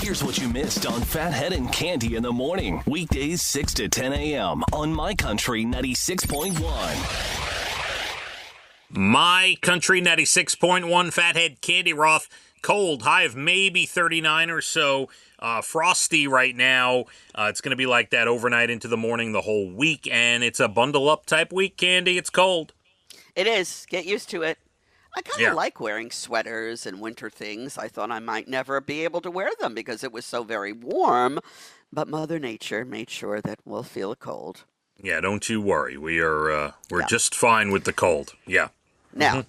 Here's what you missed on Phathead and Cande in the morning. Weekdays 6 to 10 a.m. on My Country 96.1. My Country 96.1, Phathead, Cande Roth. Cold, high of maybe 39 or so. Frosty right now. It's going to be like that overnight into the morning the whole week, and it's a bundle-up type week, Cande. It's cold. It is. Get used to it. I kind of Yeah. like wearing sweaters and winter things. I thought I might never be able to wear them because it was so very warm, but Mother Nature made sure that we'll feel cold. Yeah, don't you worry. We're Yeah. just fine with the cold. Yeah. Now,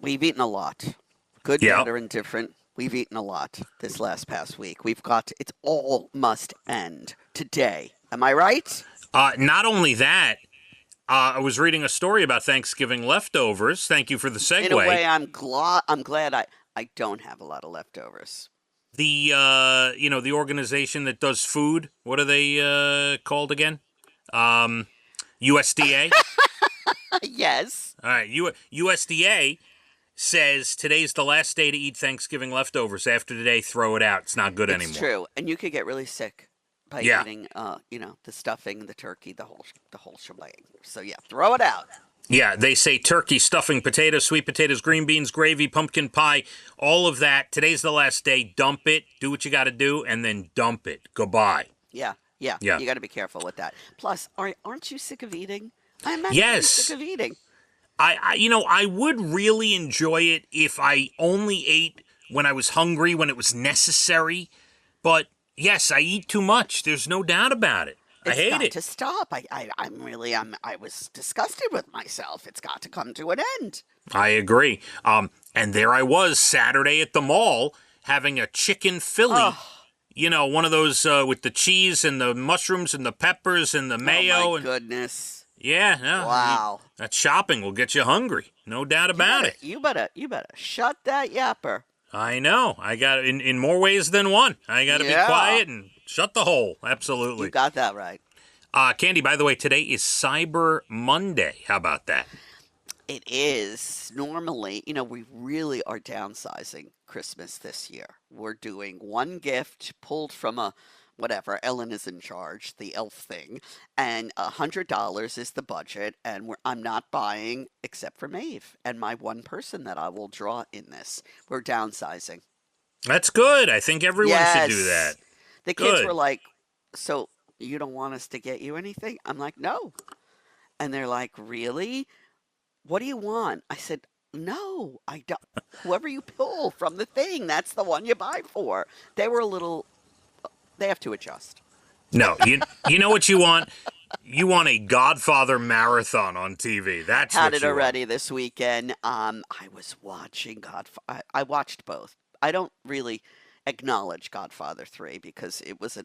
we've eaten a lot. Good, Yeah. bad, or indifferent. We've eaten a lot this past week. It's all must end today. Am I right? Not only that, I was reading a story about Thanksgiving leftovers. Thank you for the segue. In a way, I'm glad I don't have a lot of leftovers. The the organization that does food, what are they called again? USDA. Yes. All right, USDA says today's the last day to eat Thanksgiving leftovers. After today, throw it out. It's not good anymore. It's true, and you could get really sick by Yeah. eating, the stuffing, the turkey, the whole shebang. So yeah, throw it out. Yeah, they say turkey, stuffing, potatoes, sweet potatoes, green beans, gravy, pumpkin pie, all of that. Today's the last day. Dump it. Do what you got to do, and then dump it. Goodbye. Yeah. Yeah. You got to be careful with that. Plus, aren't you sick of eating? I'm actually Yes. sick of eating. I would really enjoy it if I only ate when I was hungry, when it was necessary. But yes, I eat too much. There's no doubt about it. I hate got it. to stop. I was disgusted with myself. It's got to come to an end. I agree. And there I was Saturday at the mall having a chicken Philly. Oh. One of those with the cheese and the mushrooms and the peppers and the mayo. Oh my goodness. Yeah, no, Wow. that shopping will get you hungry. No doubt about it. You better shut that yapper. I know. I got in more ways than one. I got to be Yeah. quiet and shut the hole. Absolutely. You got that right. Cande, by the way, today is Cyber Monday. How about that? It is. Normally, we really are downsizing Christmas this year. We're doing one gift pulled from Ellen is in charge, the elf thing, and $100 is the budget, and I'm not buying except for Maeve and my one person that I will draw in this. We're downsizing. That's good. I think everyone should do that. The kids Good. were like, so you don't want us to get you anything? I'm like, no. And they're like, really? What do you want? I said, no, I don't. Whoever you pull from the thing, that's the one you buy for. They were they have to adjust. No, you know what you want? You want a Godfather marathon on TV. That's Had what it you already this weekend. I was watching Godfather. I watched both. I don't really acknowledge Godfather 3 because it was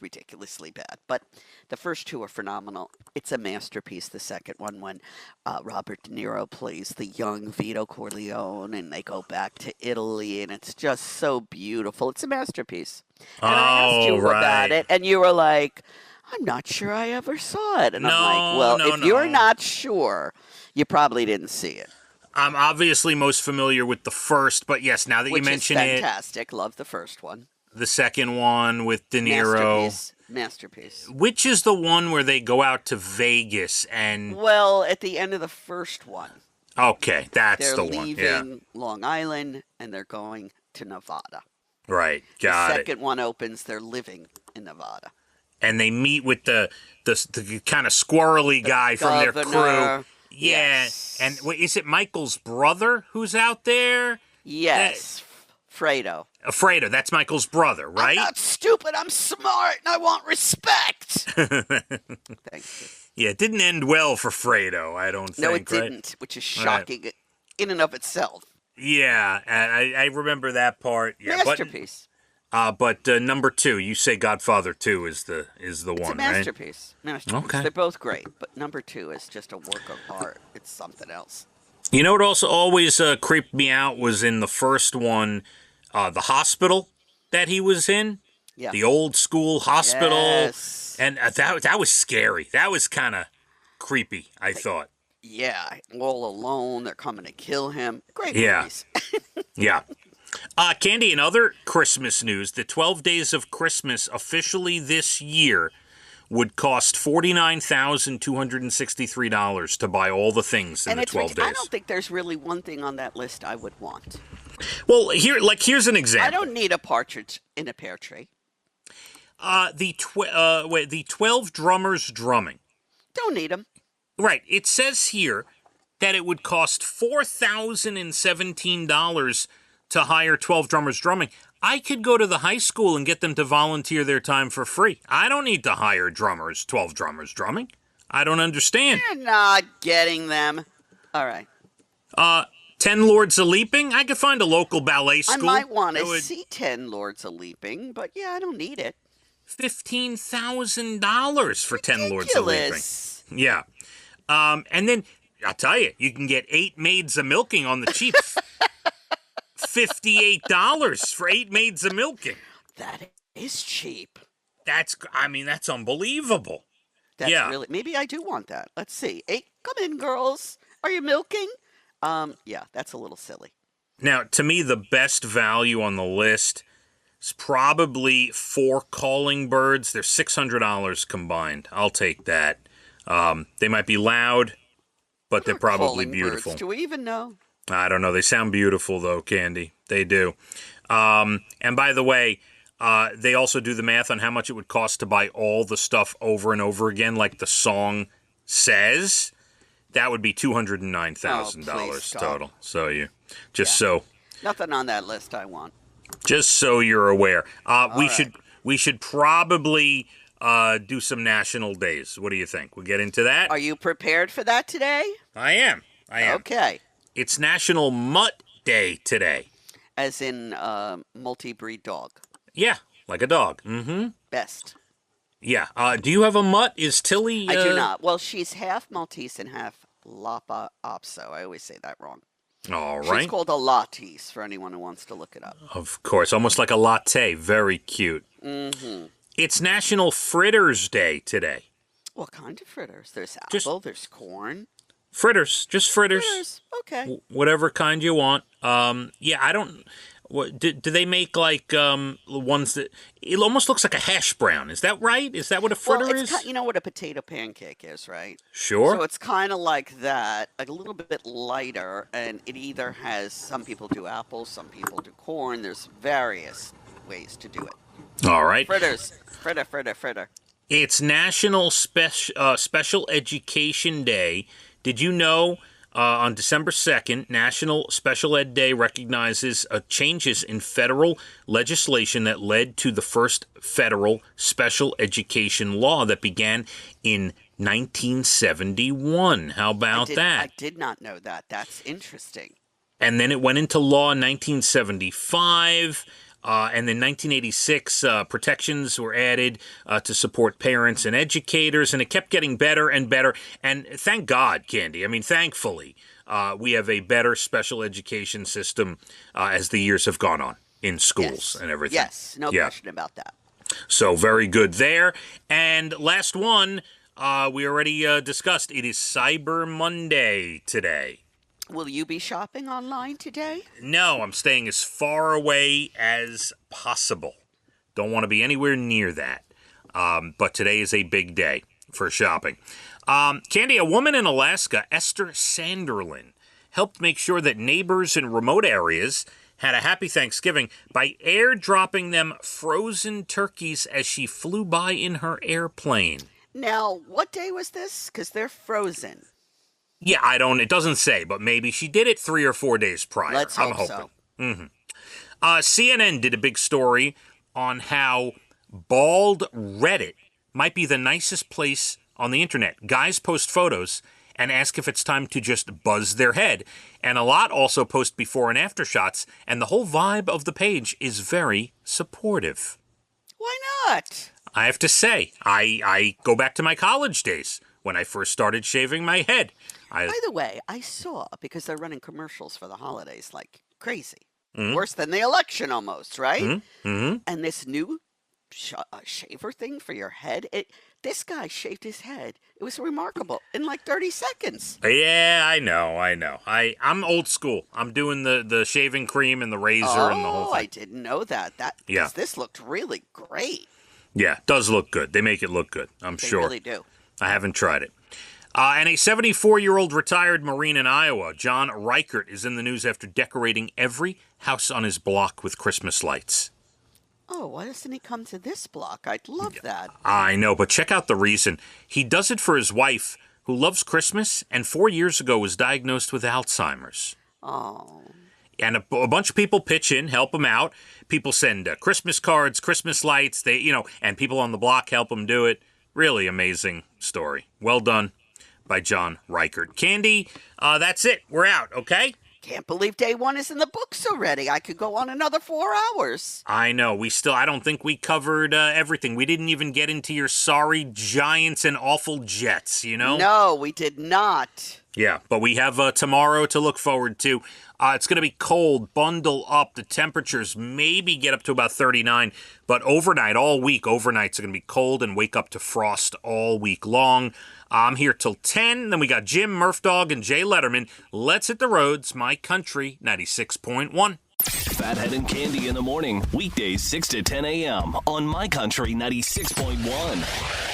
ridiculously bad. But the first two are phenomenal. It's a masterpiece. The second one, when Robert De Niro plays the young Vito Corleone, and they go back to Italy, and it's just so beautiful. It's a masterpiece. And I asked you about it, and you were like, I'm not sure I ever saw it. And I'm like, well, if you're not sure, you probably didn't see it. I'm obviously most familiar with the first, but yes, now that you mention Which is fantastic. Love the first one. the second one with De Niro. Masterpiece. Which is the one where they go out to Vegas and... Well, at the end of the first one. Okay, that's They're the one. Yeah. leaving Long Island, and they're going to Nevada. Right, got The it. second one opens, they're living in Nevada. And they meet with the kind of squirrely guy from their crew. governor. Yeah. Yes. And wait, is it Michael's brother who's out there? Yes. Fredo. Fredo, that's Michael's brother, right? I'm not stupid. I'm smart, and I want respect. Thank you. Yeah, it didn't end well for Fredo, I don't think, No, it right? didn't, which is shocking in and of itself. Yeah, I remember that part. Yeah, Masterpiece. But number two, you say Godfather 2 is the It's one, a right? masterpiece. Masterpiece. Okay. They're both great, but number 2 is just a work of art. It's something else. You know what also always creeped me out was in the first one, the hospital that he was in. Yeah. The old school hospital. Yes. And that was scary. That was kind of creepy, I thought. Yeah, all alone. They're coming to kill him. Great Yeah. movies. Yeah. Candy, in other Christmas news, the 12 Days of Christmas officially this year would cost $49,263 to buy all the things in the 12 days. I don't think there's really one thing on that list I would want. Well, here's an example. I don't need a partridge in a pear tree. The 12 drummers drumming. Don't need them. Right. It says here that it would cost $4,017 to hire 12 drummers drumming. I could go to the high school and get them to volunteer their time for free. I don't need to hire 12 drummers drumming. I don't understand. You're not getting them. All right. 10 Lords of Leaping? I could find a local ballet school. I might want to see 10 Lords of Leaping, but yeah, I don't need it. $15,000 for 10 Lords of Leaping. Yeah. And then, I'll tell you, you can get 8 maids of milking on the cheap. $58 for 8 maids of milking. That is cheap. That's unbelievable. That's really, maybe I do want that. Let's see. Hey, come in, girls. Are you milking? Yeah, that's a little silly. Now, to me, the best value on the list is probably 4 calling birds. They're $600 combined. I'll take that. They might be loud, but they're probably beautiful. Birds? Do we even know? I don't know. They sound beautiful, though, Candy. They do. And by the way, they also do the math on how much it would cost to buy all the stuff over and over again, like the song says. That would be $209,000 total. So nothing on that list I want. Just so you're aware, we should probably do some national days. What do you think? We'll get into that. Are you prepared for that today? I am. Okay. It's National Mutt Day today. As in multi-breed dog. Yeah, like a dog. Mm-hmm. Best. Yeah. Do you have a mutt? Is Tilly? I do not. Well, she's half Maltese and half Lapa Opso. I always say that wrong. All right. She's called a Latisse for anyone who wants to look it up. Of course. Almost like a latte. Very cute. Mm-hmm. It's National Fritters Day today. What kind of fritters? There's apple, there's corn. Fritters. Just fritters. Fritters. Okay. Whatever kind you want. Yeah, I don't... Do they make like ones that it almost looks like a hash brown? Is that right? Is that what a fritter is? You know what a potato pancake is, right? Sure. So it's kind of like that, a little bit lighter, and it either has, some people do apples, some people do corn. There's various ways to do it. All right. Fritters. Fritter. It's National Special Education Day. Did you know? On December 2nd, National Special Ed Day recognizes changes in federal legislation that led to the first federal special education law that began in 1971. How about that? I did not know that. That's interesting. And then it went into law in 1975. And then 1986, protections were added to support parents and educators, and it kept getting better and better. And thank God, Candy. I mean, thankfully, we have a better special education system as the years have gone on in schools and everything. Yes, no question about that. So very good there. And last one, we already discussed. It is Cyber Monday today. Will you be shopping online today? No, I'm staying as far away as possible. Don't want to be anywhere near that. But today is a big day for shopping. Candy, a woman in Alaska, Esther Sanderlin, helped make sure that neighbors in remote areas had a happy Thanksgiving by airdropping them frozen turkeys as she flew by in her airplane. Now, what day was this? Because they're frozen. Yeah, it doesn't say, but maybe she did it 3 or 4 days prior. Let's hope so. Mm-hmm. CNN did a big story on how bald Reddit might be the nicest place on the internet. Guys post photos and ask if it's time to just buzz their head. And a lot also post before and after shots, and the whole vibe of the page is very supportive. Why not? I have to say, I go back to my college days when I first started shaving my head. By the way, I saw, because they're running commercials for the holidays like crazy. Mm-hmm. Worse than the election almost, right? Mm-hmm. And this new shaver thing for your head, This guy shaved his head. It was remarkable in like 30 seconds. Yeah, I know. I'm old school. I'm doing the shaving cream and the razor and the whole thing. I didn't know that. Yeah. This looked really great. Yeah, it does look good. They make it look good, I'm sure. They really do. I haven't tried it. And a 74-year-old retired Marine in Iowa, John Reichert, is in the news after decorating every house on his block with Christmas lights. Oh, why doesn't he come to this block? I'd love that. I know, but check out the reason. He does it for his wife, who loves Christmas, and 4 years ago was diagnosed with Alzheimer's. Oh. And a bunch of people pitch in, help him out. People send Christmas cards, Christmas lights, and people on the block help him do it. Really amazing story. Well done by John Reichert. Cande, that's it. We're out, okay? Can't believe day one is in the books already. I could go on another 4 hours. I know. I don't think we covered everything. We didn't even get into your sorry Giants and awful Jets, No, we did not. Yeah, but we have tomorrow to look forward to. It's going to be cold. Bundle up. The temperatures maybe get up to about 39, but overnight, all week, overnights are going to be cold and wake up to frost all week long. I'm here till 10. Then we got Jim, Murph Dog, and Jay Letterman. Let's hit the roads. My Country 96.1. Phathead and Cande in the morning, weekdays 6 to 10 a.m. on My Country 96.1.